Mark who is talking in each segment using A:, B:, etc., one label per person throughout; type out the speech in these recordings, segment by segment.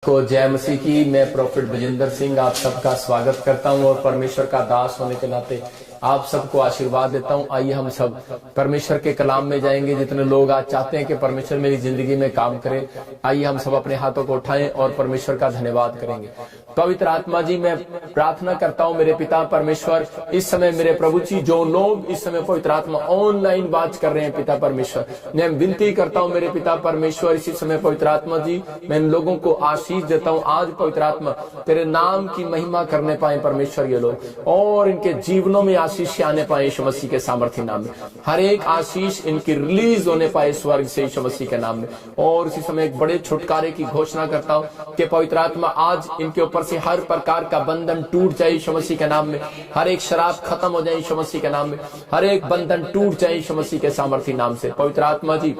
A: को जय मसीह की। मैं प्रोफेट बजिंदर सिंह आप सबका स्वागत करता हूं और परमेश्वर का दास होने के नाते आप सबको आशीर्वाद देता हूं। आइए हम सब परमेश्वर के कलाम में जाएंगे। जितने लोग आज चाहते हैं कि परमेश्वर मेरी जिंदगी में काम करे, आइए हम सब अपने हाथों को उठाएं और परमेश्वर का धन्यवाद करेंगे। पवित्र आत्मा जी, मैं प्रार्थना करता हूं मेरे पिता परमेश्वर, इस समय मेरे प्रभु जी जो लोग इस समय पवित्र आत्मा ऑनलाइन बात कर रहे हैं पिता परमेश्वर, मैं विनती करता हूं मेरे पिता परमेश्वर, इसी समय पवित्र आत्मा जी मैं इन लोगों को आशीष देता हूं। आज पवित्र आत्मा तेरे नाम की महिमा करने पाए परमेश्वर ये लोग, और इनके जीवनों में आशीष आने पाए यीशु मसीह के सामर्थ्य नाम में। हर एक आशीष इनकी रिलीज होने पाए स्वर्ग से यीशु मसीह के नाम में। और इसी समय एक बड़े छुटकारे की घोषणा करता हूं कि पवित्र आत्मा आज इनके ऊपर से हर प्रकार का बंधन टूट जाए यीशु मसीह के नाम में। हर एक शराब खत्म हो जाए यीशु मसीह के नाम में। हर एक बंधन टूट जाए यीशु मसीह के सामर्थ्य नाम से। पवित्र आत्मा जी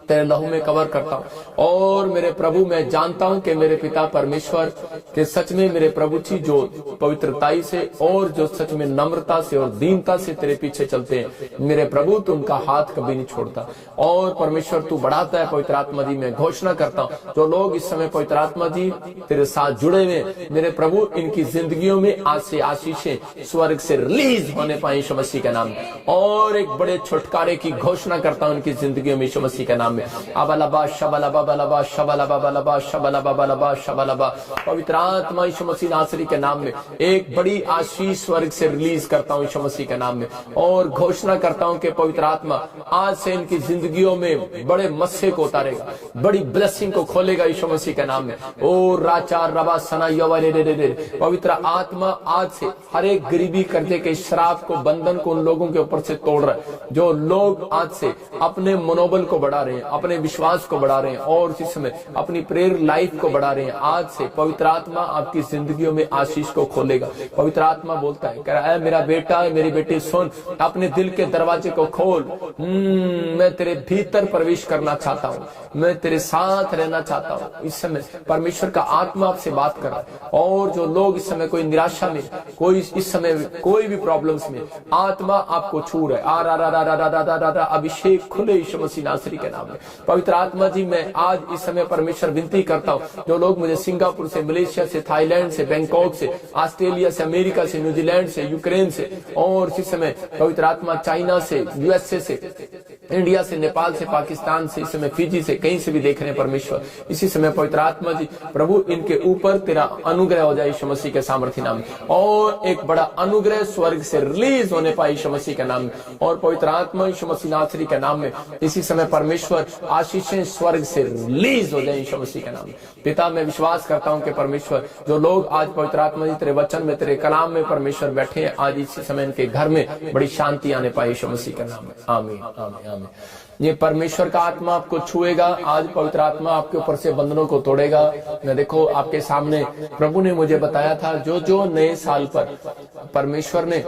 A: तेरे लहू में कवर करता हूं। और मेरे प्रभु मैं जानता हूं कि मेरे पिता परमेश्वर के सच में मेरे प्रभु जी जो पवित्रताई से और जो सच में नम्रता से और दीनता से तेरे पीछे चलते हैं मेरे प्रभु, तू उनका हाथ कभी नहीं छोड़ता और परमेश्वर तू बढ़ाता है। पवित्र आत्मा जी मैं घोषणा करता हूं जो लोग इस समय पवित्र आत्मा जी तेरे साथ जुड़े हुए मेरे प्रभु, इनकी जिंदगियों में आज से आशीषें स्वर्ग से रिलीज होने पाए यीशु मसीह के नाम में। और एक बड़े छुटकारे की घोषणा करता हूं उनकी जिंदगियों में यीशु मसीह के नाम में। अबलबा शबलबा बलबा शबलबा बलबा शबलबा बलबा शबलबा। पवित्र आत्मा यीशु मसीह नासरी के नाम में एक बड़ी आशीष स्वर्ग से रिलीज करता हूं यीशु मसीह के नाम में। और घोषणा करता हूं कि पवित्र आत्मा आज से इनकी जिंदगियों में बड़े मस्से को उतारेगा, बड़ी ब्लेसिंग को खोलेगा यीशु मसीह के नाम में। ओ राचार रबा सना यवरे रे रे रे। पवित्र आत्मा आज से हर एक गरीबी करते के श्राप को, बंधन को उन लोगों के ऊपर से तोड़ रहा है जो लोग आज से अपने मनोबल को बढ़ा रहे हैं, अपने विश्वास को बढ़ा रहे हैं और इस समय अपनी प्रेयर लाइफ को बढ़ा रहे हैं। आज से पवित्र आत्मा आपकी जिंदगियों में आशीष को खोलेगा। पवित्र आत्मा बोलता है, कह रहा है मेरा बेटा मेरी बेटी सुन, अपने दिल के दरवाजे को खोल। मैं तेरे भीतर प्रवेश करना चाहता हूँ, मैं तेरे साथ रहना चाहता हूँ। इस समय परमेश्वर का आत्मा आपसे बात कर रहा है। और जो लोग इस समय कोई निराशा में, कोई इस समय कोई भी प्रॉब्लम्स में, आत्मा आपको छू रहा है। आ रा रा रा रा रा रा रा रा। अभिषेक खुले यीशु मसीह नासरी के नाम में। पवित्र आत्मा जी मैं आज इस समय परमेश्वर विनती करता हूँ जो लोग मुझे सिंगापुर से, मलेशिया से, थाईलैंड से, बैंकॉक से, ऑस्ट्रेलिया से, अमेरिका से, न्यूजीलैंड से, यूक्रेन से और इस समय पवित्र आत्मा चाइना से, यूएसए से, इंडिया से, नेपाल से, पाकिस्तान से, इस समय फिजी से, कहीं से भी देख रहे हैं परमेश्वर, इसी समय पवित्र आत्मा जी प्रभु इनके ऊपर तेरा अनुग्रह हो जाए यीशु मसीह के सामर्थ्य नाम में। और एक बड़ा अनुग्रह स्वर्ग से रिलीज होने पाए यीशु मसीह के नाम में। और पवित्र आत्मा यीशु मसीह नासरी के नाम में इसी समय परमेश्वर आशीषें स्वर्ग से रिलीज हो जाए यीशु मसीह के नाम में। पिता मैं विश्वास करता हूं कि परमेश्वर जो लोग आज पवित्र आत्मा जी तेरे वचन में, तेरे कलाम में परमेश्वर बैठे हैं, आज इसी समय इनके घर में बड़ी शांति आने पाए यीशु मसीह के नाम में। आमीन आमीन आमीन। ये परमेश्वर का आत्मा आपको छुएगा। आज पवित्र आत्मा आपके ऊपर से बंधनों को तोड़ेगा। मैं देखो आपके सामने प्रभु ने मुझे बताया था जो नए साल पर परमेश्वर ने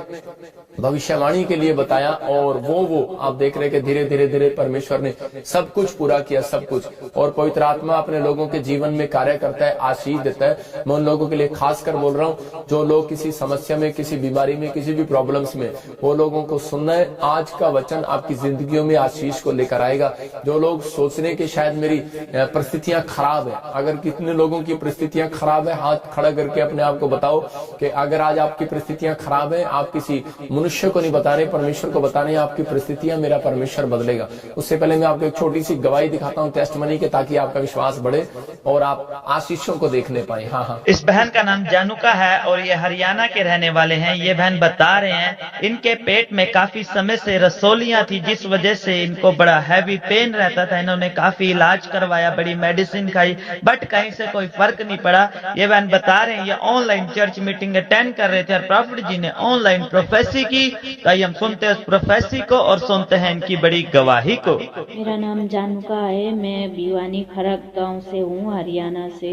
A: भविष्यवाणी के लिए बताया, और वो आप देख रहे कि धीरे धीरे धीरे परमेश्वर ने सब कुछ पूरा किया, सब कुछ। और पवित्र आत्मा अपने लोगों के जीवन में कार्य करता है, आशीष देता है। मैं उन लोगों के लिए खास कर बोल रहा हूँ जो लोग किसी समस्या में, किसी बीमारी में, किसी भी प्रॉब्लम्स में, वो लोगों को सुनना है। आज का वचन आपकी जिंदगियों में आशीष को लेकर आएगा। जो लोग सोच रहे कि शायद मेरी परिस्थितियां खराब है, अगर कितने लोगों की परिस्थितियां खराब है, हाथ खड़ा करके अपने आप को बताओ कि अगर आज आपकी परिस्थितियां खराब है, आप किसी मनुष्य को नहीं बता रहे, परमेश्वर को बता रहे हैं आपकी परिस्थितियां, मेरा परमेश्वर बदलेगा। उससे पहले मैं आपको एक छोटी सी गवाही दिखाता हूँ टेस्टमनी के, ताकि आपका विश्वास बढ़े और आप आशीषों को देखने पाए। हाँ हाँ।
B: इस बहन का नाम जानूका है और ये हरियाणा के रहने वाले हैं। ये बहन बता रहे हैं इनके पेट में काफी समय से रसोलियां थी, जिस वजह से इनको बड़ा हैवी पेन रहता था। इन्होंने काफी इलाज करवाया, बड़ी मेडिसिन खाई, बट कहीं से कोई फर्क नहीं पड़ा। ये बहन बता रहे हैं ये ऑनलाइन चर्च मीटिंग अटेंड कर रहे थे और प्रॉफिट जी ने ऑनलाइन प्रोफेसी की। तो हम सुनते हैं उस प्रोफेसी को और सुनते हैं इनकी बड़ी गवाही को।
C: मेरा नाम जानूका है, मैं भिवानी खरक गांव से हूँ, हरियाणा से।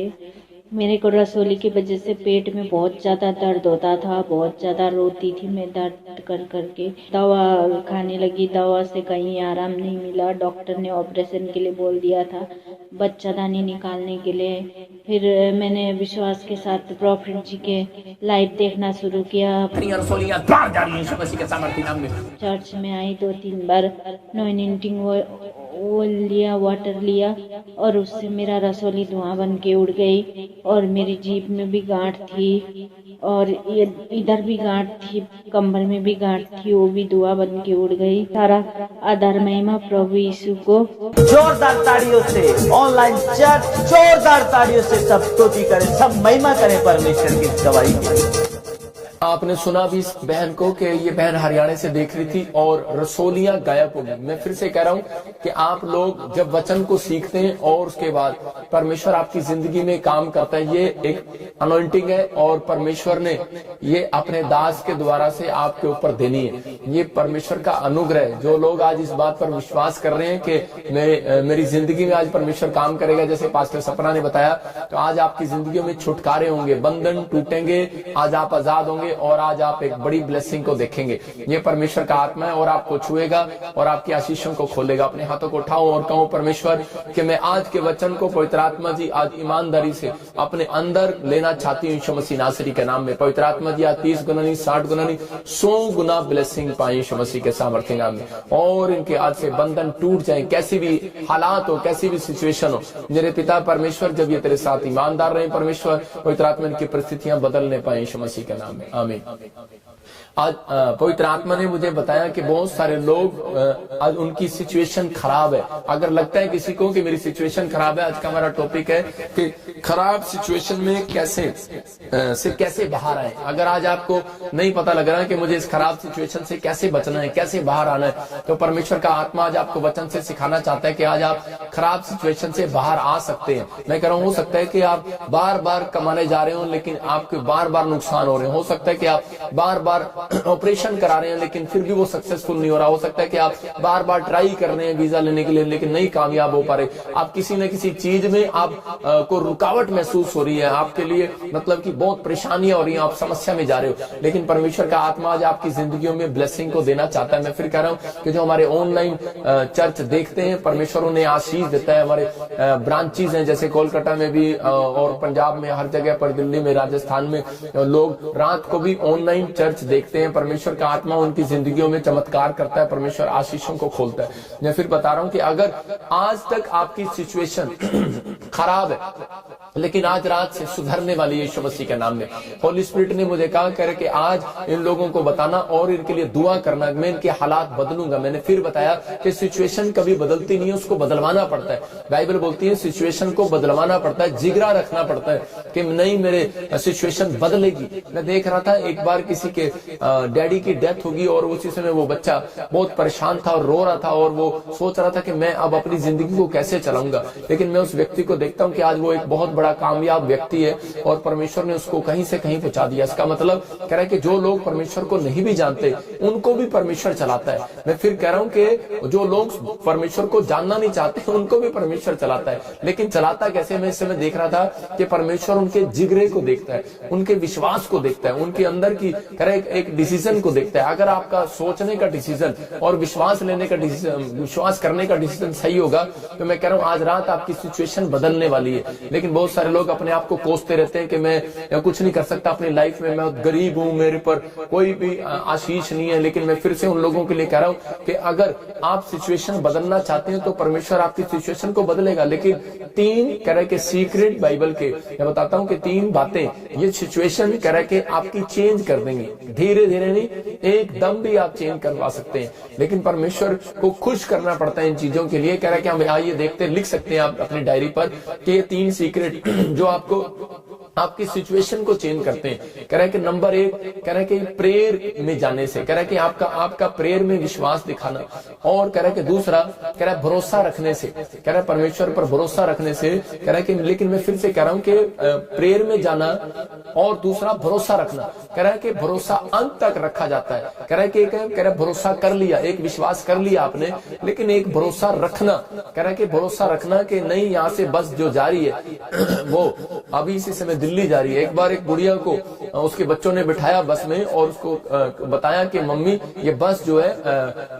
C: मेरे को रसोली की वजह से पेट में बहुत ज़्यादा दर्द होता था, बहुत ज़्यादा रोती थी मैं दर्द कर करके। दवा खाने लगी, दवा से कहीं आराम नहीं मिला। डॉक्टर ने ऑपरेशन के लिए बोल दिया था, बच्चादानी निकालने के लिए। फिर मैंने विश्वास के साथ प्रॉफिट जी के लाइव देखना शुरू किया। चर्च में आई 2-3 बार, नॉइनिंटिंग वो लिया, वाटर लिया और उससे मेरा रसोली धुआं बन के उड़ गई और मेरी जीभ में भी गांठ थी और ये इधर भी गांठ थी, कमर में भी गांठ थी, वो भी धुआं बन के उड़ गई। सारा आदर महिमा प्रभु यीशु को।
B: जोरदार ताड़ियों से ऑनलाइन चर्च, जोरदार ताड़ियों से सब स्तुति करें, सब महिमा करें परमेश्वर की गवाही के।
A: आपने सुना भी इस बहन को कि ये बहन हरियाणा से देख रही थी और रसोलियां गायब हो गई। मैं फिर से कह रहा हूं कि आप लोग जब वचन को सीखते हैं और उसके बाद परमेश्वर आपकी जिंदगी में काम करता है, ये एक अनॉइंटिंग है और परमेश्वर ने ये अपने दास के द्वारा से आपके ऊपर देनी है। ये परमेश्वर का अनुग्रह है। जो लोग आज इस बात पर विश्वास कर रहे हैं कि मेरी जिंदगी में आज परमेश्वर काम करेगा, जैसे पास्टर सपना ने बताया, तो आज आपकी जिंदगी में छुटकारे होंगे, बंधन टूटेंगे, आज आप आजाद होंगे और आज आप एक बड़ी ब्लेसिंग को देखेंगे। ये परमेश्वर का आत्मा है और आपको छुएगा और आपकी आशीषों को खोलेगा। अपने हाथों को उठाओ और कहो परमेश्वर कि मैं आज के वचन को पवित्र आत्मा जी आज ईमानदारी से अपने अंदर लेना चाहती हूँ यीशु मसीह नासरी के नाम में। पवित्र आत्मा जी आज 30 गुना नहीं, 60 गुना नहीं, 100 गुना ब्लेसिंग पाए यीशु मसीह के सामर्थ्य नाम में। और इनके आज से बंधन टूट जाए, कैसी भी हालात हो, कैसी भी सिचुएशन हो। मेरे पिता परमेश्वर जब ये तेरे साथ ईमानदार रहे परमेश्वर, पवित्र आत्मा इनकी परिस्थितियां बदलने पाए यीशु मसीह के नाम में। आमीन। आज पवित्र आत्मा ने मुझे बताया कि बहुत सारे लोग आज उनकी सिचुएशन खराब है। अगर लगता है किसी को कि मेरी सिचुएशन खराब है, आज का हमारा टॉपिक है कि खराब सिचुएशन में कैसे बाहर आए। अगर आज आपको नहीं पता लग रहा है कि मुझे इस खराब सिचुएशन से कैसे बचना है, कैसे बाहर आना है, तो परमेश्वर का आत्मा आज आपको वचन से सिखाना चाहता है कि आज आप खराब सिचुएशन से बाहर आ सकते हैं। मैं कह रहा हूं हो सकता है कि आप बार बार कमाने जा रहे हो लेकिन आपके बार बार नुकसान हो रहे हो सकता है कि आप बार बार ऑपरेशन करा रहे हैं लेकिन फिर भी वो सक्सेसफुल नहीं हो रहा। हो सकता है कि आप बार बार ट्राई कर रहे हैं वीजा लेने के लिए लेकिन नहीं कामयाब हो पा रहे। आप किसी न किसी चीज में आप को रुकावट महसूस हो रही है, आपके लिए मतलब कि बहुत परेशानियां हो रही हैं, आप समस्या में जा रहे हो। लेकिन परमेश्वर का आत्मा आज आपकी जिंदगियों में ब्लेसिंग को देना चाहता है। मैं फिर कह रहा हूं कि जो हमारे ऑनलाइन चर्च देखते हैं परमेश्वर उन्हें आशीष देता है। हमारे ब्रांचेज हैं जैसे कोलकाता में भी और पंजाब में, हर जगह पर, दिल्ली में, राजस्थान में लोग रात को भी ऑनलाइन चर्च देखते हैं। परमेश्वर का आत्मा उनकी जिंदगियों में चमत्कार करता है, परमेश्वर आशीषों को खोलता है। मैं फिर बता रहा हूं कि अगर आज तक आपकी सिचुएशन खराब है लेकिन आज रात से सुधरने वाली है यीशु मसीह के नाम में। होली स्पिरिट ने मुझे कहा करे कि आज इन लोगों को बताना और इनके लिए दुआ करना, मैं इनके हालात बदलूंगा। मैंने फिर बताया कि सिचुएशन कभी बदलती नहीं है, उसको बदलवाना पड़ता है। बाइबल बोलती है सिचुएशन को बदलवाना पड़ता है, जिगरा रखना पड़ता है कि नहीं मेरे सिचुएशन बदलेगी। मैं देख रहा था एक बार किसी के डैडी की डेथ होगी और उसी समय वो बच्चा बहुत परेशान था और रो रहा था और वो सोच रहा था कि मैं अब अपनी जिंदगी को कैसे चलाऊंगा। लेकिन मैं उस व्यक्ति को देखता हूं कि आज वो एक बहुत बड़ा कामयाब व्यक्ति है और परमेश्वर ने उसको कहीं से कहीं पहुंचा दिया। इसका मतलब कह रहा है कि जो लोग परमेश्वर को नहीं भी जानते उनको भी परमेश्वर चलाता है। मैं फिर कह रहा हूं कि जो लोग परमेश्वर को जानना नहीं चाहते उनको भी परमेश्वर चलाता है। लेकिन चलाता कैसे? मैं इस समय देख रहा था कि परमेश्वर उनके जिगरे को देखता है, उनके विश्वास को देखता है, उनके अंदर की कह रहे एक डिसीजन को देखता है। अगर आपका सोचने का डिसीजन और विश्वास लेने का डिसीजन, विश्वास करने का डिसीजन सही होगा तो मैं कह रहा हूं आज रात आपकी सिचुएशन बदलने वाली है। लेकिन बहुत सारे लोग अपने आप को कोसते रहते हैं कि मैं कुछ नहीं कर सकता अपनी लाइफ में, मैं गरीब हूं, मेरे पर कोई भी आशीष नहीं है। लेकिन मैं फिर से उन लोगों के लिए कह रहा हूं कि अगर आप सिचुएशन बदलना चाहते हैं तो परमेश्वर आपकी सिचुएशन को बदलेगा। लेकिन 3 कह रहे के सीक्रेट बाइबल के मैं बताता हूं कि 3 बातें ये सिचुएशन कह रहे के आपकी चेंज कर देंगी। धीरे धीरे नहीं, एकदम भी आप चेंज करवा सकते हैं। लेकिन परमेश्वर को खुश करना पड़ता है इन चीजों के लिए। कह रहा है कि हम आइए देखते, लिख सकते हैं आप अपनी डायरी पर कि ये 3 सीक्रेट जो आपको आपकी सिचुएशन को चेंज करते हैं। कह रहा है कि नंबर 1 कह रहा है कि प्रेयर में जाने से, कह रहा है कि आपका प्रेयर में विश्वास दिखाना, और कह रहा है कि दूसरा कह रहा है भरोसा रखने से, कह रहा है परमेश्वर पर भरोसा रखने से। कह रहा है कि लेकिन मैं फिर से कह रहा हूं कि प्रेयर में जाना और दूसरा भरोसा रखना। कह रहा है कि भरोसा अंत तक रखा जाता है। कह रहा है कि कह रहा है भरोसा कर लिया, एक विश्वास कर लिया आपने, लेकिन एक भरोसा रखना। कह रहा है कि भरोसा रखना कि नहीं यहाँ से बस जो जारी है वो अभी इसी समय दिल्ली जा रही है। एक बार एक बुढ़िया को उसके बच्चों ने बिठाया बस में और उसको बताया कि मम्मी ये बस जो है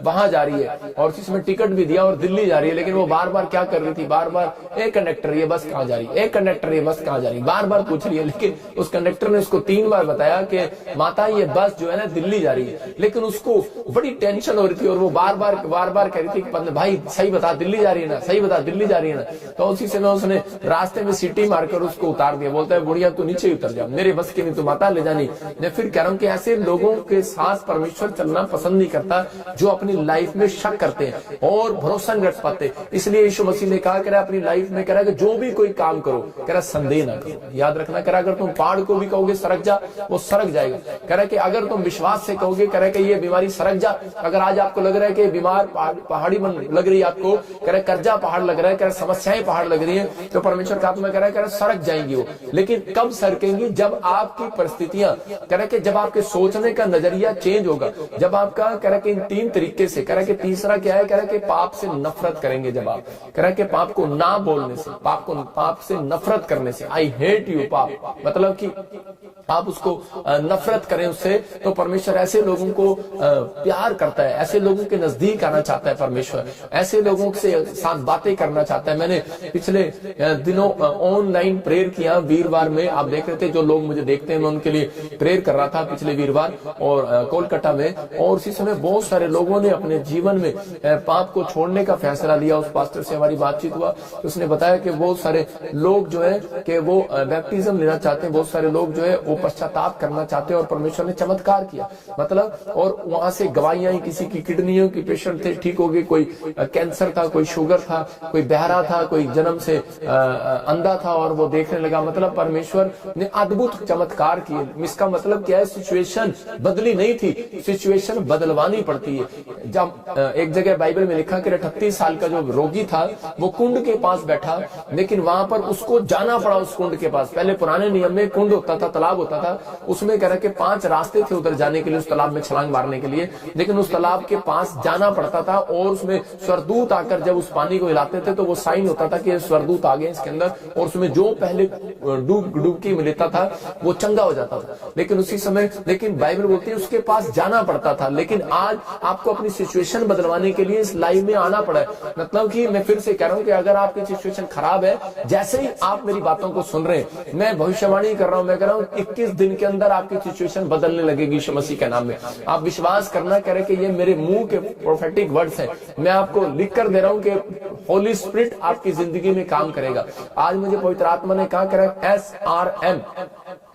A: वहां जा रही है, और उसी समय टिकट भी दिया और दिल्ली जा रही है। लेकिन वो बार बार क्या कर रही थी, बार बार ए कंडक्टर ये बस कहाँ जा रही है, ए कंडक्टर ये बस कहाँ जा रही है, बार बार पूछ रही है। लेकिन उस कंडक्टर ने उसको 3 बार बताया कि माता ये बस जो है ना दिल्ली जा रही है। लेकिन उसको बड़ी टेंशन हो रही थी और वो बार बार कह रही थी कि भाई सही बता दिल्ली जा रही है ना, सही बता दिल्ली जा रही है ना। तो उसी समय उसने रास्ते में सीटी मारकर उसको उतार दिया। बोलता है बुढ़िया तू नीचे उतर जा, मेरे बस की नहीं, तू माता ले जानी। मैं फिर कह रहा हूं कि ऐसे लोगों के साथ परमेश्वर चलना पसंद नहीं करता जो अपनी लाइफ में शक करते हैं और भरोसा नहीं रख पाते। इसलिए यीशु मसीह ने कहा कह रहा अपनी लाइफ में कह रहा कि जो भी कोई काम करो कह रहा संदेह ना करो। याद रखना कह रहा अगर तुम पहाड़ को भी कहोगे सरक जा, वो सरक जाएगा। कह रहा कि अगर तुम विश्वास से कहोगे कह रहा कि ये बीमारी सरक जा, अगर आज आपको लग रहा है कि बीमार पहाड़ी लग रही है, आपको कह रहा कर्जा पहाड़ लग रहा है, कह रहा समस्याएं पहाड़ लग रही है, तो परमेश्वर का आत्मा कह रहा है सरक जाएंगी वो। लेकिन कब सरकेंगी, जब आपकी परिस्थितियां कह रहा कि जब आपके सोचने का नजरिया चेंज होगा, जब आपका कह रहा कि इन 3 तरीके से कह रहा कि तीसरा क्या है, कह रहा कि पाप से नफरत करेंगे। जब आप कह रहा कि पाप को ना बोलने से, पाप से नफरत करने से, आई हेट यू पाप, मतलब कि आप उसको नफरत करें उससे, तो परमेश्वर ऐसे लोगों को प्यार करता है, ऐसे लोगों के नजदीक आना चाहता है परमेश्वर, ऐसे लोगों से साथ बातें करना चाहता है। मैंने पिछले दिनों ऑनलाइन प्रेयर किया वीरवार में, आप देख रहे थे, जो लोग मुझे देखते हैं मैं उनके लिए प्रेयर कर रहा था पिछले वीरवार और कोलकाता में। और उसी समय बहुत सारे लोगों ने अपने जीवन में पाप को छोड़ने का फैसला लिया। उस पास्टर से हमारी बातचीत हुआ, उसने बताया कि बहुत सारे लोग जो है कि वो बैप्टिज्म लेना चाहते हैं, बहुत सारे लोग जो है वो पश्चाताप करना चाहते हैं, और परमेश्वर ने चमत्कार किया मतलब। और वहां से गवाहियां, किसी की किडनियों की पेशेंट थे ठीक हो गए, कोई कैंसर था, कोई शुगर था, कोई बहरा था, कोई जन्म से अंधा था और वो देखने लगा। मतलब परमेश्वर ने अद्भुत चमत्कार किए। इसका मतलब क्या है, सिचुएशन बदली नहीं थी, सिचुएशन बदलवानी पड़ती है। जब एक जगह बाइबल में लिखा कि 38 साल का जो रोगी था वो कुंड के पास बैठा, लेकिन वहां पर उसको जाना पड़ा उस कुंड के पास। पहले पुराने नियम में कुंड होता था, तालाब होता था, उसमें कह रहा कि 5 रास्ते थे उधर जाने के लिए, उस तालाब में छलांग मारने के लिए, लेकिन उस तालाब के पास जाना पड़ता था। और उसमें स्वर्गदूत आकर जब उस पानी को हिलाते थे तो वो साइन होता था कि स्वर्गदूत आ गए इसके अंदर, और उसमें जो पहले डुबकी में लेता था वो चंगा हो जाता था। लेकिन उसी समय, लेकिन बाइबल बोलती है उसके पास जाना पड़ता था। लेकिन आज आपको अपनी सिचुएशन बदलवाने के लिए इस लाइव में आना पड़ा है। मतलब कि मैं फिर से कह रहा हूं कि अगर आपकी सिचुएशन खराब है, जैसे ही आप मेरी बातों को सुन रहे हैं, मैं भविष्यवाणी कर रहा हूं, मैं कह रहा हूं 21 दिन के अंदर आपकी सिचुएशन बदलने लगेगी यीशु मसीह के नाम में। आप विश्वास करना, कह रहे कि ये मेरे मुंह के प्रोफेटिक वर्ड्स हैं, मैं आपको लिख कर दे रहा हूं कि होली स्पिरिट आपकी जिंदगी में काम करेगा। आज मुझे पवित्र आत्मा ने कहा, कह रहा SRM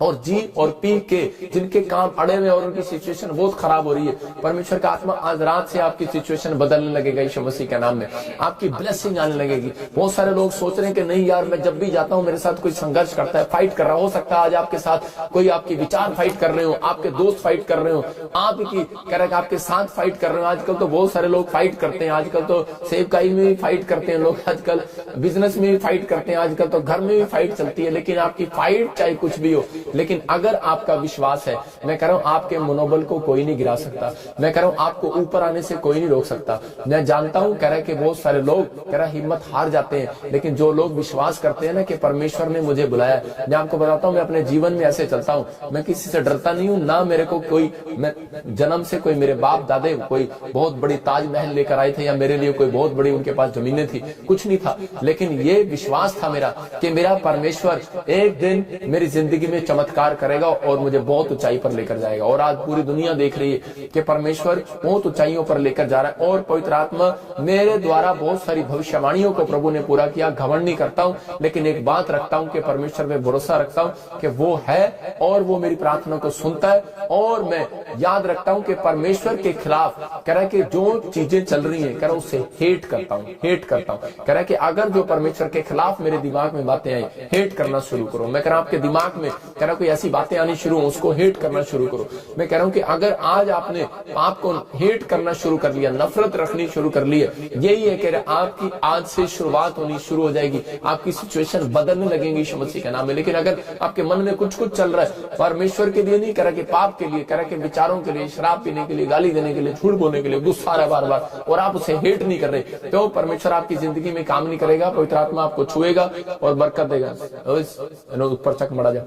A: और G और P के जिनके काम अड़े हुए और उनकी सिचुएशन बहुत खराब हो रही है, परमेश्वर का आत्मा आज रात से आपकी सिचुएशन बदलने लगेगा यीशु मसीह के नाम में। आपकी ब्लेसिंग आने लगेगी। बहुत सारे लोग सोच रहे हैं कि नहीं यार, मैं जब भी जाता हूं मेरे साथ कोई संघर्ष करता है, फाइट कर रहा हो सकता है आज आपके साथ कोई आपके विचार फाइट कर रहे हो, आपके दोस्त फाइट कर रहे हो, आप की कह रहे आपके साथ फाइट कर रहे हो। आजकल तो बहुत सारे लोग फाइट करते हैं, आजकल तो सेवकाई में भी फाइट करते हैं लोग, आजकल बिजनेस में भी फाइट करते हैं, आजकल तो घर में भी फाइट चलती है। लेकिन आपकी फाइट चाहे कुछ भी हो, लेकिन अगर आपका विश्वास है, मैं कह रहा हूं आपके मनोबल को कोई नहीं गिरा सकता। मैं कह रहा हूं आपको ऊपर आने से कोई नहीं रोक सकता। मैं जानता हूं कह रहा है कि बहुत सारे लोग कह रहा हिम्मत हार जाते हैं, लेकिन जो लोग विश्वास करते हैं ना कि परमेश्वर ने मुझे बुलाया, मैं आपको बताता हूं मैं अपने जीवन में ऐसे चलता हूं, मैं किसी से डरता नहीं हूं, ना मेरे को कोई, मैं जन्म से कोई मेरे बाप दादे कोई बहुत बड़ी ताजमहल लेकर आए थे या मेरे लिए कोई बहुत बड़ी उनके पास जमीनें थी, कुछ नहीं था। लेकिन ये विश्वास था मेरा कि मेरा परमेश्वर एक दिन मेरी जिंदगी में चमत्कार करेगा और मुझे बहुत ऊंचाई पर लेकर जाएगा। और आज पूरी दुनिया देख रही है कि परमेश्वर बहुत ऊंचाइयों पर लेकर जा रहा है, और पवित्र आत्मा मेरे द्वारा बहुत सारी भविष्यवाणियों को प्रभु ने पूरा किया। घमंड नहीं करता हूं, लेकिन एक बात रखता हूं कि परमेश्वर में भरोसा रखता हूं कि वो है और वो मेरी प्रार्थना को सुनता है। और मैं याद रखता हूं कि परमेश्वर के खिलाफ कह रहा है कि जो चीजें चल रही हैं, कह रहा उससे हेट करता हूं। कह रहा है कि अगर जो परमेश्वर के खिलाफ मेरे दिमाग में बातें आई, हेट करना शुरू करो। मैं कह रहा हूं आपके दिमाग में कह रहा कोई ऐसी बातें आनी शुरू हो, उसको हेट करना शुरू करो। मैं कह रहा हूं कि अगर आज आपने पाप को हेट करना शुरू कर लिया, नफरत रखनी शुरू कर ली है, यही है कि आपकी आज से शुरुआत होनी शुरू हो जाएगी, आपकी सिचुएशन बदलने लगेंगी यीशु मसीह के नाम में। लेकिन अगर आपके मन में कुछ चल रहा है, परमेश्वर के लिए नहीं, कह रहा कि पाप के लिए, कह रहा कि विचार विचारों के लिए, शराब पीने के लिए, गाली देने के लिए, झूठ बोलने के लिए गुस्सा आ रहा है बार बार और आप उसे हेट नहीं कर रहे, तो परमेश्वर आपकी जिंदगी में काम नहीं करेगा। पवित्र आत्मा आपको छुएगा और बरकत देगा। ऊपर चक मरा जा,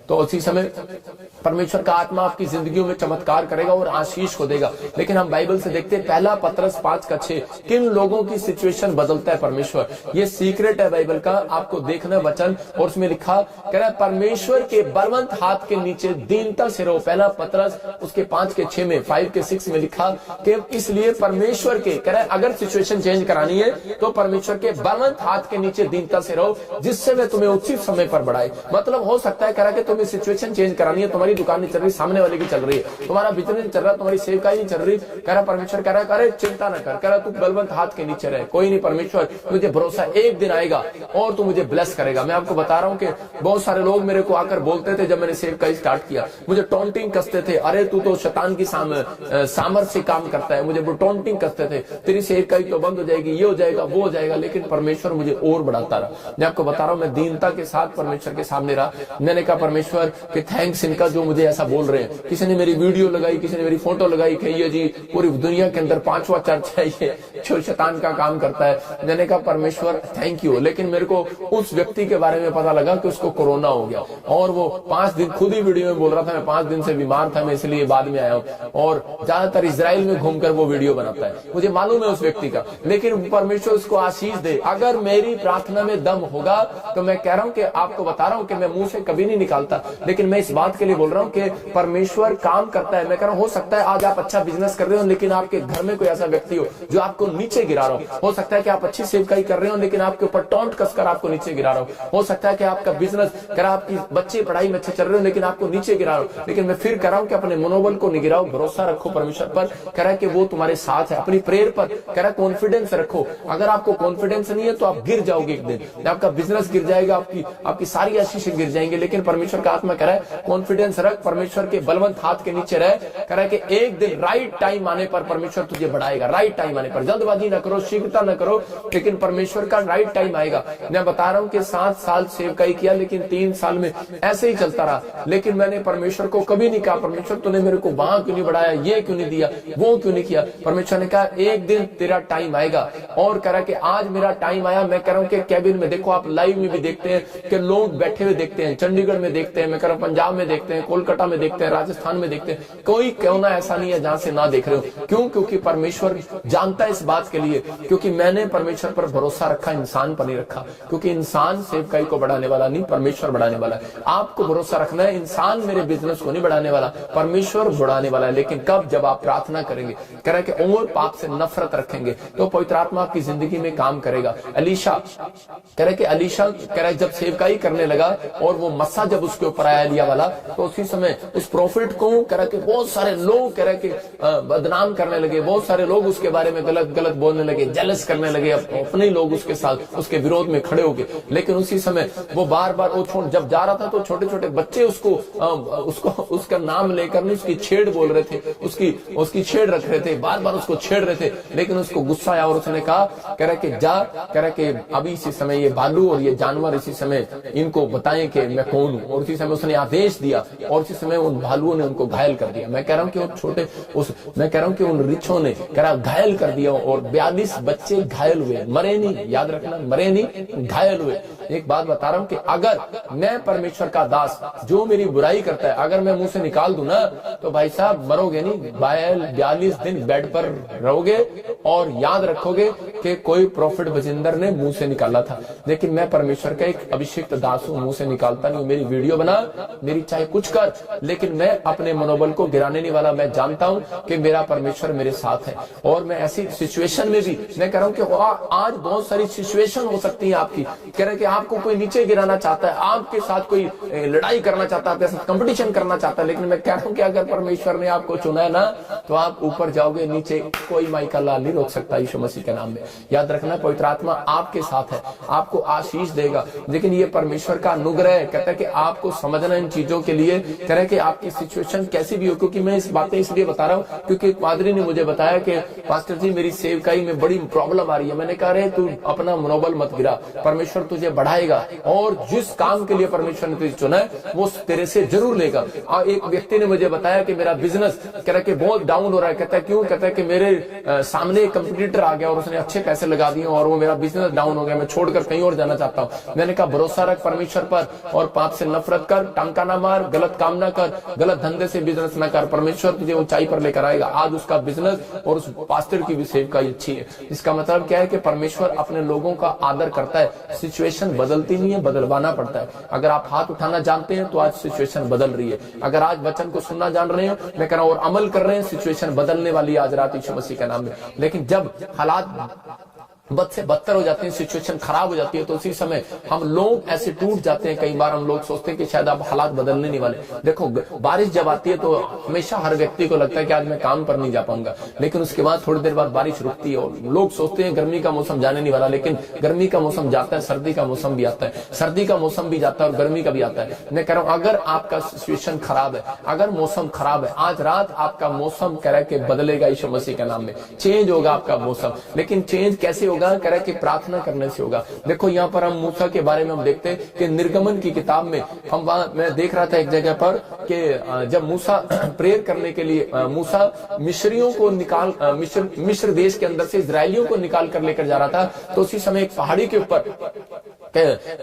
A: तो उसी समय परमेश्वर का आत्मा आपकी जिंदगियों में चमत्कार करेगा और आशीष को देगा। लेकिन हम बाइबल से देखते हैं, पहला पतरस 5:6, किन लोगों की सिचुएशन बदलता है परमेश्वर। ये सीक्रेट है बाइबल का, आपको देखना वचन, और उसमें लिखा कह रहा है परमेश्वर के बलवंत हाथ के नीचे दीनता से रहो। पहला पतरस उसके 5:6 में, 5:6 में लिखा कि इसलिए परमेश्वर के कह रहा है अगर सिचुएशन चेंज करानी है तो परमेश्वर के बलवंत हाथ के नीचे दीनता से रहो, जिससे वे तुम्हें उचित समय पर बढ़ाए। मतलब हो सकता है कह रहा है कि तुम्हें सिचुएशन चेंज करानी है, तुम्हारी दुकान नहीं चल रही, सामने वाले की चल रही है, तुम्हारा बिजनेस नहीं चल रहा, तुम्हारी सेवकाई नहीं चल रही, कह रहा परमेश्वर कह रहा है अरे चिंता न कर, कह रहा तू बलवंत हाथ के नीचे रहे, कोई नहीं, परमेश्वर मुझे भरोसा एक दिन आएगा और तू मुझे ब्लेस करेगा। मैं आपको बता रहा हूं कि बहुत सारे लोग मेरे को आकर बोलते थे जब मैंने सेवकाई स्टार्ट किया, मुझे टॉन्टिंग कसते थे, अरे तू तो शैतान की सामर्थ्य से काम करता है, मुझे वो टॉन्टिंग कसते थे, तेरी सेवकाई तो बंद हो जाएगी, ये हो जाएगा, वो हो जाएगा। लेकिन परमेश्वर मुझे और बढ़ाता रहा। मैं आपको बता रहा हूं, मैं दीनता के साथ परमेश्वर के सामने रहा। मैंने कहा परमेश्वर कि थैंक्स इनका जो मुझे ऐसा बोल रहे हैं। किसी ने मेरी वीडियो लगाई, किसी ने मेरी फोटो लगाई कि ये जी पूरी दुनिया के अंदर 5वां चर्च है ये जो शैतान का काम करता है। मैंने कहा परमेश्वर थैंक यू। लेकिन मेरे को उस व्यक्ति के बारे में पता लगा कि उसको कोरोना हो गया और वो 5 दिन खुद ही वीडियो में बोल रहा था मैं 5 दिन से बीमार था, मैं इसलिए बाद में आया हूँ, और ज्यादातर इजराइल में घूमकर वो वीडियो बनाता है, मुझे मालूम है उस व्यक्ति का। लेकिन परमेश्वर उसको आशीष दे। अगर मेरी प्रार्थना में दम होगा तो मैं कह रहा हूं कि आपको बता रहा हूं कि मैं मुंह से कभी नहीं निकालता, लेकिन मैं इस बात के लिए बोल रहा हूं कि परमेश्वर काम करता है। मैं कह रहा हूं हो सकता है आज आप अच्छा बिजनेस कर रहे हो लेकिन आपके घर में कोई ऐसा व्यक्ति हो जो आपको नीचे गिरा रहा हो सकता है कि आप अच्छी सेवकाई कर रहे हो लेकिन आपके ऊपर टॉन्ट कसकर आपको नीचे गिरा रहा हो सकता है कि आपका बिजनेस कर, आपकी बच्चे पढ़ाई में अच्छे चल रहे हो लेकिन आपको नीचे गिरा रहा हो। लेकिन मैं फिर कह रहा हूं कि अपने मनोबल को नहीं गिराओ, भरोसा रखो परमेश्वर पर, कह रहा है कि वो तुम्हारे साथ है। अपनी प्रेयर पर कह रहा है कॉन्फिडेंस रखो। अगर आपको कॉन्फिडेंस नहीं है तो आप गिर जाओगे, एक दिन आपका बिजनेस गिर जाएगा, आपकी सारी आशीषें गिर जाएंगे। लेकिन परमेश्वर का आत्मा कह रहा है कॉन्फिडेंस रख, परमेश्वर के बलवंत हाथ के नीचे रह, कह रहा है कि एक दिन राइट टाइम आने पर परमेश्वर तुझे बढ़ाएगा। राइट टाइम आने पर जल्दबाजी न करो, शीघ्रता न करो, लेकिन परमेश्वर का राइट टाइम आएगा। मैं बता रहा हूं कि 7 साल सेवकाई किया लेकिन 3 साल में ऐसे ही चलता रहा। लेकिन मैंने परमेश्वर को कभी नहीं कहा परमेश्वर तूने मेरे को वहां क्यों नहीं बढ़ाया, ये क्यों नहीं दिया, वो क्यों नहीं किया। परमेश्वर ने कहा एक दिन तेरा टाइम आएगा। और कह रहा कि आज मेरा टाइम आया। मैं कह रहा हूं कि कैबिन में देखो, आप लाइव में भी देखते हैं कि लोग बैठे हुए देखते हैं, चंडीगढ़ में देखते हैं, मैं कह रहा हूं पंजाब में देखते हैं, कोलकाता में देखते हैं, राजस्थान में देखते हैं, कोई कोना ऐसा नहीं है जहां से ना देख रहे हो। क्यों? क्योंकि परमेश्वर जानता है इस बात के लिए, क्योंकि मैंने परमेश्वर पर भरोसा रखा, इंसान पर नहीं रखा। क्योंकि इंसान सेवकाई को बढ़ाने वाला नहीं, परमेश्वर बढ़ाने वाला है। आपको भरोसा रखना है, इंसान मेरे बिजनेस को नहीं बढ़ाने वाला, परमेश्वर बढ़ाने वाला है। लेकिन कब? जब आप प्रार्थना करेंगे, कह रहा है कि और पाप से नफरत रखेंगे तो पवित्र आत्मा आपकी जिंदगी में काम करेगा। अलीशा कह रहे कि अलीशा कह रहा जब सेवकाई करने लगा और वो मस्सा जब उसके ऊपर आया एलिया वाला, तो उसी समय उस प्रॉफिट को कह रहा कि बहुत सारे लोग कह रहे कि बदनाम करने लगे, बहुत सारे लोग उसके बारे में गलत गलत बोलने लगे, जेलस करने लगे, अपने लोग उसके साथ उसके विरोध में खड़े हो गए। लेकिन उसी समय वो बार बार वो जब जा रहा था तो छोटे छोटे बच्चे उसको उसका नाम लेकर नहीं उसकी छेड़ बोल रहे थे, उसकी छेड़ रख रहे थे, बार बार उसको छेड़ रहे थे। लेकिन उसको गुस्सा आया और उसने कहा कह रहा कि जा, कह रहा कि अभी इसी समय ये भालू और ये जानवर इसी समय इनको बताएं कि मैं कौन हूं। और उसी समय उसने आदेश दिया और उसी समय उन भालुओं ने उनको घायल कर दिया। मैं कह रहा हूं कि मैं कह रहा हूं कि उन रिछों ने कह रहा घायल कर दिया और 42 बच्चे घायल हुए, मरे नहीं, याद रखना, मरे नहीं, घायल हुए। एक बात बता रहा हूं कि अगर मैं परमेश्वर का दास जो मेरी बुराई करता है अगर मैं मुंह से निकाल दूं ना तो भाई साहब मरोगे नहीं, 42 दिन बेड पर रहोगे और याद रखोगे कि कोई प्रॉफिट बजिंदर ने मुंह से निकाला था। लेकिन मैं परमेश्वर का एक अभिषिक्त दास हूं, मुंह से निकालता नहीं। मेरी वीडियो बना, मेरी चाहे कुछ कर, लेकिन मैं अपने मनोबल को गिराने नहीं वाला। मैं जानता हूं कि मेरा परमेश्वर मेरे साथ है। और मैं ऐसी सिचुएशन में भी मैं कह रहा हूं कि आज बहुत सारी सिचुएशन हो सकती है आपकी, कह रहे कि आपको कोई नीचे गिराना चाहता है, आपके साथ कोई लड़ाई करना चाहता है, आपके साथ कंपटीशन करना चाहता है। लेकिन मैं कह रहा हूं कि अगर परमेश्वर ने आपको चुना है ना तो आप ऊपर जाओगे, नीचे कोई माइका लाल नहीं रोक सकता। यीशु मसीह के नाम में याद रखना, पवित्र आत्मा आपके साथ है, आपको आशीष देगा। लेकिन ये परमेश्वर का अनुग्रह है, कहता है कि आपको समझना इन चीजों के लिए, कह रहे कि आपकी सिचुएशन कैसी भी हो। क्योंकि मैं इस बातें इसलिए बता रहा हूं क्योंकि एक पादरी ने मुझे बताया कि पास्टर जी मेरी सेवकाई में बड़ी प्रॉब्लम आ रही है। मैंने कहा रे तू अपना मनोबल मत गिरा, परमेश्वर तुझे बढ़ाएगा और जिस काम के लिए परमेश्वर ने तुझे चुना है वो तेरे से जरूर लेगा। और एक व्यक्ति ने मुझे बताया बताया कि मेरा बिजनेस कह रहा कि बहुत डाउन हो रहा है। कहता है क्यों? कहता है कि मेरे सामने एक कंपटीटर आ गया और उसने अच्छे पैसे लगा दिए और वो मेरा बिजनेस डाउन हो गया, मैं छोड़कर कहीं और जाना चाहता हूँ। मैंने कहा भरोसा रख परमेश्वर पर और पाप से नफरत कर, टांका ना मार, गलत काम ना कर, गलत धंधे से बिजनेस ना कर, परमेश्वर तुझे ऊंचाई पर लेकर आएगा। आज उसका बिजनेस और उस पास्टर की भी सेवकाई अच्छी है। इसका मतलब क्या है कि परमेश्वर अपने लोगों का आदर करता है। सिचुएशन बदलती नहीं है, बदलवाना पड़ता है। अगर आप हाथ उठाना जानते हैं तो आज सिचुएशन बदल रही है। अगर आज वचन को सुनना जान रहे हो, मैं कह रहा हूं, और अमल कर रहे हैं, सिचुएशन बदलने वाली आज रात यीशु मसीह के नाम में। लेकिन जब हालात बद से बदतर हो जाते हैं, सिचुएशन खराब हो जाती है, तो उसी समय हम लोग ऐसे टूट जाते हैं। कई बार हम लोग सोचते हैं कि शायद अब हालात बदलने नहीं वाले। देखो बारिश जब आती है तो हमेशा हर व्यक्ति को लगता है कि आज मैं काम पर नहीं जा पाऊंगा, लेकिन उसके बाद थोड़ी देर बाद बारिश रुकती है और लोग सोचते हैं गर्मी का मौसम जाने नहीं वाला। लेकिन गर्मी का मौसम जाता है, सर्दी का मौसम भी आता है, सर्दी का मौसम भी जाता है और गर्मी का भी आता है। मैं कह रहा हूं, अगर आपका सिचुएशन खराब है, अगर मौसम खराब है, आज रात आपका मौसम कह रहा है कि बदलेगा यीशु मसीह के नाम में, चेंज होगा आपका मौसम। लेकिन चेंज कैसे होगा? कह रहा है कि प्रार्थना करने से होगा। देखो यहाँ पर हम मूसा के बारे में हम देखते हैं कि निर्गमन की किताब में मैं देख रहा था एक जगह पर कि जब मूसा प्रेयर करने के लिए मूसा मिस्रियों को निकाल मिस्र देश के अंदर से इजरायलियों को निकाल कर लेकर जा रहा था, तो उसी समय एक पहाड़ी के ऊपर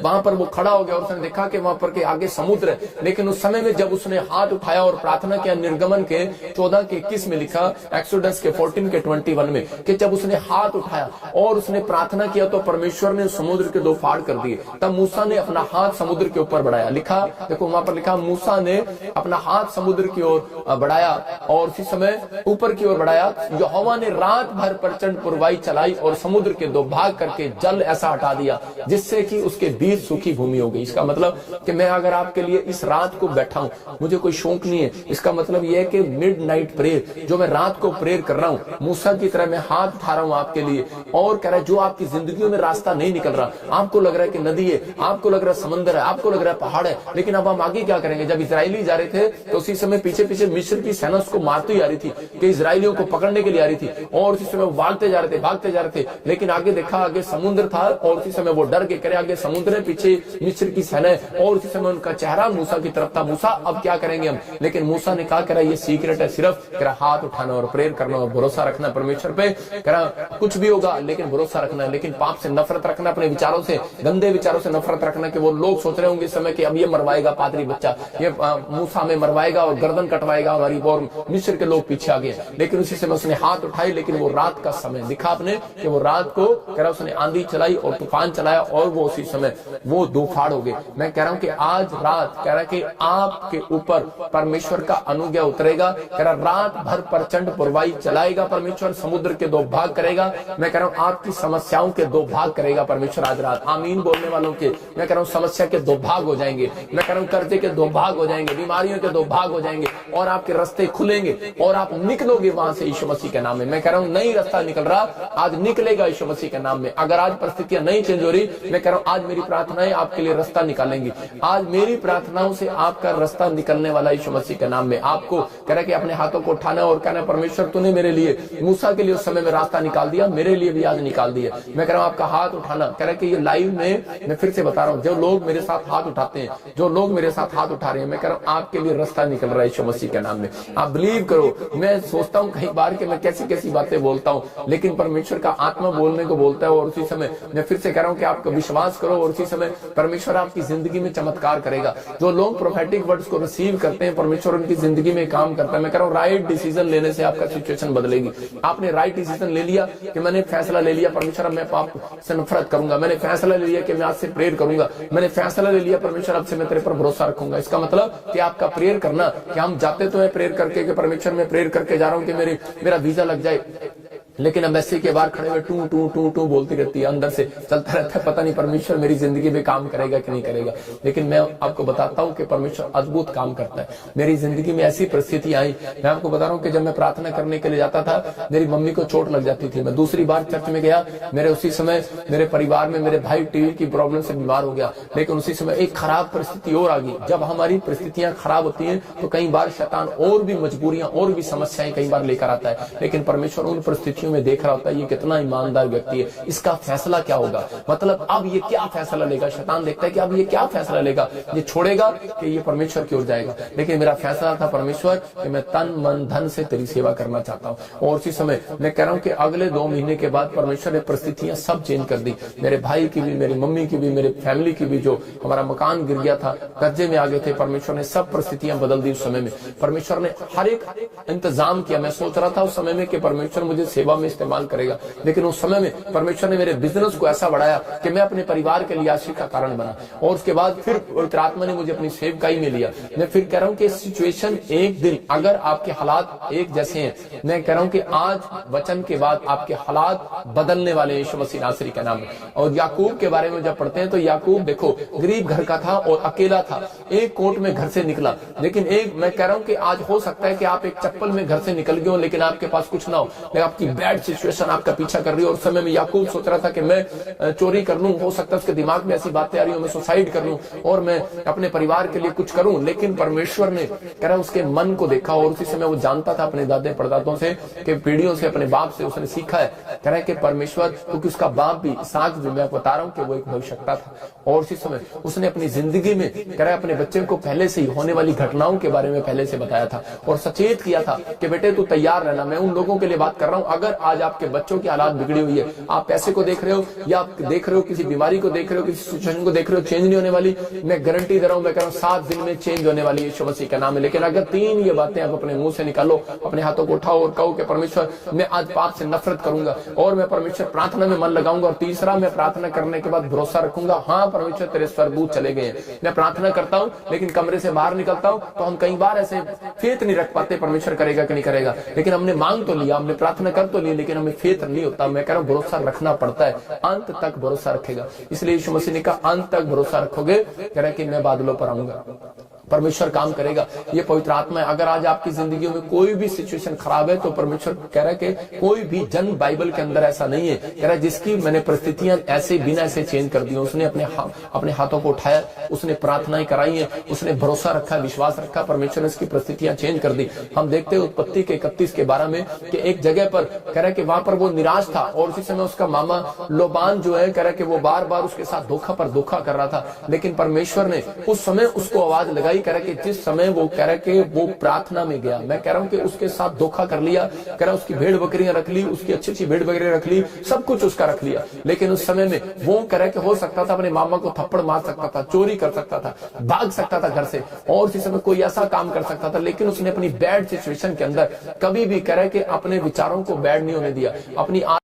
A: वहां पर वो खड़ा हो गया और उसने देखा कि वहां पर के आगे समुद्र है। लेकिन उस समय में जब उसने हाथ उठाया और प्रार्थना किया, निर्गमन के 14 के 21 में लिखा, एक्सोडस के 14 के 21 में, कि जब उसने हाथ उठाया और उसने प्रार्थना किया तो परमेश्वर ने समुद्र के 2 फाड़ कर दिए। तब मूसा ने अपना हाथ समुद्र के ऊपर बढ़ाया। लिखा, देखो वहां पर लिखा, मूसा ने अपना हाथ समुद्र की ओर बढ़ाया और उसी समय ऊपर की ओर बढ़ाया। यहोवा ने रात भर प्रचंड पुरवाई चलाई और समुद्र के 2 भाग करके जल ऐसा हटा दिया जिससे कि उसके बीच सूखी भूमि हो गई। इसका मतलब कि मैं अगर आपके लिए इस रात को बैठा हूं, मुझे कोई शौक नहीं है, इसका मतलब यह है कि मिडनाइट प्रेयर जो मैं रात को प्रेयर कर रहा हूं, मूसा की तरह मैं हाथ उठा रहा हूं आपके लिए और कह रहा है जो आपकी जिंदगियों में रास्ता नहीं निकल रहा, आपको लग रहा है कि नदी है, आपको लग रहा है समंदर है, आपको लग रहा है पहाड़ है, लेकिन अब हम आगे क्या करेंगे? जब इजरायली जा रहे थे तो उसी समय पीछे पीछे मिस्र की सेना उसको मारती आ रही थी कि इजरायलियों को पकड़ने के लिए आ रही थी और उसी समय भागते जा रहे थे। लेकिन आगे देखा, आगे समुद्र था और उसी समय वो डर के करे, आगे समुद्र है, पीछे मिस्र की सेना है और उसी समय उनका चेहरा मूसा की तरफ था। मूसा अब क्या करेंगे हम? लेकिन मूसा ने कहा, करा ये सीक्रेट है, सिर्फ करा हाथ उठाना और प्रेयर करना और भरोसा रखना परमेश्वर पे। करा कुछ भी होगा लेकिन भरोसा रखना है, लेकिन पाप से नफरत रखना, अपने विचारों से, गंदे विचारों से नफरत रखना कि वो लोग सोच रहे होंगे इस समय कि अब ये मरवाएगा पादरी बच्चा, ये मूसा में मरवाएगा और गर्दन कटवाएगा हमारी, और मिस्र के लोग पीछे आ गए। लेकिन उसी समय उसने हाथ उठाए, लेकिन वो रात का समय दिखा आपने कि वो रात को कह रहा उसने आंधी चलाई और तूफान चलाया और वो उसी समय वो 2 फाड़ हो गए। मैं कह रहा हूं कि आज रात कह रहा कि आपके ऊपर परमेश्वर का अनुग्रह उतरेगा। कह रहा रात भर प्रचंड पुरवाई चलाएगा परमेश्वर, समुद्र के 2 भाग करेगा। मैं कह रहा हूं आपकी समस्याओं के 2 भाग करेगा परमेश्वर आज रात। आमीन बोलने वालों के मैं कह रहा हूं समस्या के 2 भाग हो जाएंगे, मैं कह रहा हूं कर्जे के 2 भाग हो जाएंगे, बीमारियों के 2 भाग हो जाएंगे और आपके रास्ते खुलेंगे और आप निकलोगे वहां से यीशु मसीह के नाम में। मैं कह रहा हूं नई रास्ता निकल रहा, आज निकलेगा यीशु मसीह के नाम में। अगर आज परिस्थितियां नहीं चेंज हो रही, मैं कह रहा हूं आज मेरी प्रार्थनाएं आपके लिए रास्ता निकालेंगी। आज मेरी प्रार्थनाओं से आपका रास्ता निकलने वाला यीशु मसीह के नाम में। आपको कह रहा है कि अपने हाथों को उठाना और कहना परमेश्वर तूने मेरे लिए मूसा के लिए उस समय में रास्ता निकाल दिया, मेरे लिए भी आज निकाल दिया। मैं कह रहा हूं आपका हाथ उठाना, कह रहा है कि ये लाइव में मैं फिर से बता रहा हूं, जो लोग मेरे साथ हाथ उठाते हैं, जो लोग मेरे साथ हाथ उठा रहे हैं, मैं कह रहा हूं आपके लिए रास्ता निकल रहा है यीशु मसीह के नाम में। आप बिलीव करो। मैं सोचता हूं कई बार कि मैं कैसी कैसी बातें बोलता हूं, लेकिन परमेश्वर का आत्मा बोलने को बोलता है और उसी समय मैं फिर से कह रहा हूं कि आपका विश्वास करो और उसी समय परमेश्वर आपकी जिंदगी में चमत्कार करेगा। जो लोग प्रोफेटिक वर्ड्स को रिसीव करते हैं, परमेश्वर उनकी जिंदगी में काम करता है। मैं कह रहा हूं राइट डिसीजन लेने से आपका सिचुएशन बदलेगी। आपने राइट डिसीजन ले लिया कि मैंने फैसला ले लिया परमेश्वर मैं पाप से नफरत करूंगा, मैंने फैसला ले लिया कि मैं आज से प्रेयर करूंगा, मैंने फैसला ले लिया परमेश्वर अब से मैं तेरे पर भरोसा रखूंगा। इसका मतलब कि आपका प्रेयर करना, कि हम जाते तो है प्रेयर करके कि परमेश्वर मैं प्रेयर करके जा रहा हूं कि मेरा वीजा लग जाए, लेकिन अब ऐसे के बाहर खड़े हुए टू टू टू टू बोलती रहती है, अंदर से चलता रहता है, पता नहीं परमेश्वर मेरी जिंदगी में काम करेगा कि नहीं करेगा। लेकिन मैं आपको बताता हूं कि परमेश्वर अद्भुत काम करता है। मेरी जिंदगी में ऐसी परिस्थिति आई, मैं आपको बता रहा हूं कि जब मैं प्रार्थना करने के लिए जाता था, मेरी मम्मी को चोट लग जाती थी। मैं दूसरी बार चर्च में गया, मेरे उसी समय मेरे परिवार में मेरे भाई टीवी की प्रॉब्लम से बीमार हो गया। लेकिन उसी समय एक खराब परिस्थिति और आ गई। जब हमारी परिस्थितियां खराब होती हैं तो कई बार शैतान और भी मजबूरियां और भी समस्याएं कई बार लेकर आता है, लेकिन परमेश्वर उन परिस्थितियों परिस्थितियों में देख रहा होता है ये कितना ईमानदार व्यक्ति है, इसका फैसला क्या होगा, मतलब अब ये क्या फैसला लेगा। शैतान देखता है कि अब ये क्या फैसला लेगा, ये छोड़ेगा कि ये परमेश्वर की ओर जाएगा। लेकिन मेरा फैसला था परमेश्वर कि मैं तन मन धन से तेरी सेवा करना चाहता हूँ। और उसी समय मैं कह रहा हूँ कि अगले 2 महीने के बाद परमेश्वर ने परिस्थितियां सब चेंज कर दी। मेरे भाई की भी, मेरी मम्मी की भी, मेरे फैमिली की भी, जो हमारा मकान गिर गया था, कर्जे में आ गए थे, परमेश्वर ने सब परिस्थितियां बदल दी। उस समय में परमेश्वर ने हर एक इंतजाम किया। मैं सोच रहा था उस समय में कि परमेश्वर मुझे सेवा में इस्तेमाल करेगा, लेकिन उस समय में परमेश्वर ने मेरे बिजनेस को ऐसा बढ़ाया कि मैं अपने परिवार के लिए आशीष का कारण बना। और उसके बाद फिर पवित्र आत्मा ने मुझे अपनी सेवकाई में लिया। मैं फिर कह रहा हूँ कि सिचुएशन एक दिन अगर आपके हालात एक जैसे हैं, मैं कह रहा हूँ कि आज वचन के बाद आपके हालात बदलने वाले हैं यीशु मसीह नासरी के नाम में। और याकूब के बारे में जब पढ़ते हैं तो याकूब देखो गरीब घर का था और अकेला था, एक कोट में घर से निकला। लेकिन एक मैं कह रहा हूँ कि आज हो सकता है कि आप एक चप्पल में घर से निकल गए हो लेकिन आपके पास कुछ ना हो, लेकिन आपकी बैड सिचुएशन आपका पीछा कर रही है। और उस समय में याकूब सोच रहा था कि मैं चोरी कर लूं, हो सकता है उसके दिमाग में ऐसी बातें आ रही हो, मैं सुसाइड कर लूं और मैं अपने परिवार के लिए कुछ करूं। लेकिन परमेश्वर ने कह रहा उसके मन को देखा और उसी समय वो जानता था अपने दादे परदादों से कि पीढ़ियों से अपने बाप से उसने सीखा है। कह रहा है कि परमेश्वर, क्योंकि उसका बाप भी इसहाक भी, मैं बता रहा हूं कि वो एक भविष्यवक्ता था। और उसी समय उसने अपनी जिंदगी में कह रहा है अपने बच्चे को पहले से ही होने वाली घटनाओं के बारे में पहले से बताया था और सचेत किया था कि बेटे तू तैयार रहना। मैं उन लोगों के लिए बात कर रहा हूं, अगर आज आपके बच्चों की हालात बिगड़ी हुई है, आप पैसे को देख रहे हो या आप देख रहे हो किसी बीमारी को देख रहे हो, किसी सिचुएशन को देख रहे हो, चेंज नहीं होने वाली, मैं गारंटी दे रहा हूं, मैं कह रहा हूं 7 दिन में चेंज होने वाली है यीशु मसीह का नाम है। लेकिन अगर 3 ये बातें आप अपने मुंह से निकालो, अपने हाथों को उठाओ और कहो कि परमेश्वर मैं आज पाप से नफरत करूंगा और मैं परमेश्वर प्रार्थना में मन लगाऊंगा। और तीसरा, मैं प्रार्थना करने के बाद भरोसा रखूंगा, हाँ परमेश्वर तेरे स्वर्गदूत चले गए हैं। मैं प्रार्थना करता हूं लेकिन कमरे से बाहर निकलता हूं तो हम कई बार ऐसे फेथ नहीं रख पाते परमेश्वर करेगा कि नहीं करेगा। लेकिन हमने मांग तो लिया, हमने प्रार्थना कर तो ली, लेकिन हमें फेथ नहीं होता। मैं कह रहा हूं भरोसा रखना पड़ता है, अंत तक भरोसा रखेगा। इसलिए यीशु मसीह ने कहा अंत तक भरोसा रखोगे, कह रहा है कि मैं बादलों पर आऊंगा, परमेश्वर काम करेगा। ये पवित्र आत्मा है। अगर आज आपकी जिंदगी में कोई भी सिचुएशन खराब है तो परमेश्वर कह रहा है कि कोई भी जन बाइबल के अंदर ऐसा नहीं है, कह रहा है जिसकी मैंने परिस्थितियां ऐसे बिना ऐसे चेंज कर दी। उसने अपने हाथों को उठाया, उसने प्रार्थनाएं कराई है, उसने भरोसा रखा, विश्वास रखा, परमेश्वर ने इसकी परिस्थितियां चेंज कर दी। हम देखते हैं उत्पत्ति के 31 के 12 में कि एक जगह पर कह रहा है कि वहां पर वो निराश था और उसी समय उसका मामा लोबान जो है कह रहा है कि वो बार बार उसके साथ धोखा पर धोखा कर रहा था। लेकिन परमेश्वर ने उस समय उसको आवाज लगाई, कह रहा है कि जिस समय वो कह रहा है कि वो प्रार्थना में गया, मैं कह रहा हूं कि उसके साथ धोखा कर लिया, कह रहा उसकी भेड़ बकरियां रख ली, उसकी अच्छी अच्छी भेड़ बकरियां रख ली, सब कुछ उसका रख लिया। लेकिन उस समय में वो कह रहा है कि हो सकता था अपने मामा को थप्पड़ मार सकता था, चोरी कर सकता था, भाग सकता था घर से और उसी समय कोई ऐसा काम कर सकता था। लेकिन उसने अपनी बैड सिचुएशन के अंदर कभी भी कह रहा है कि अपने विचारों को बैड नहीं होने दिया, अपनी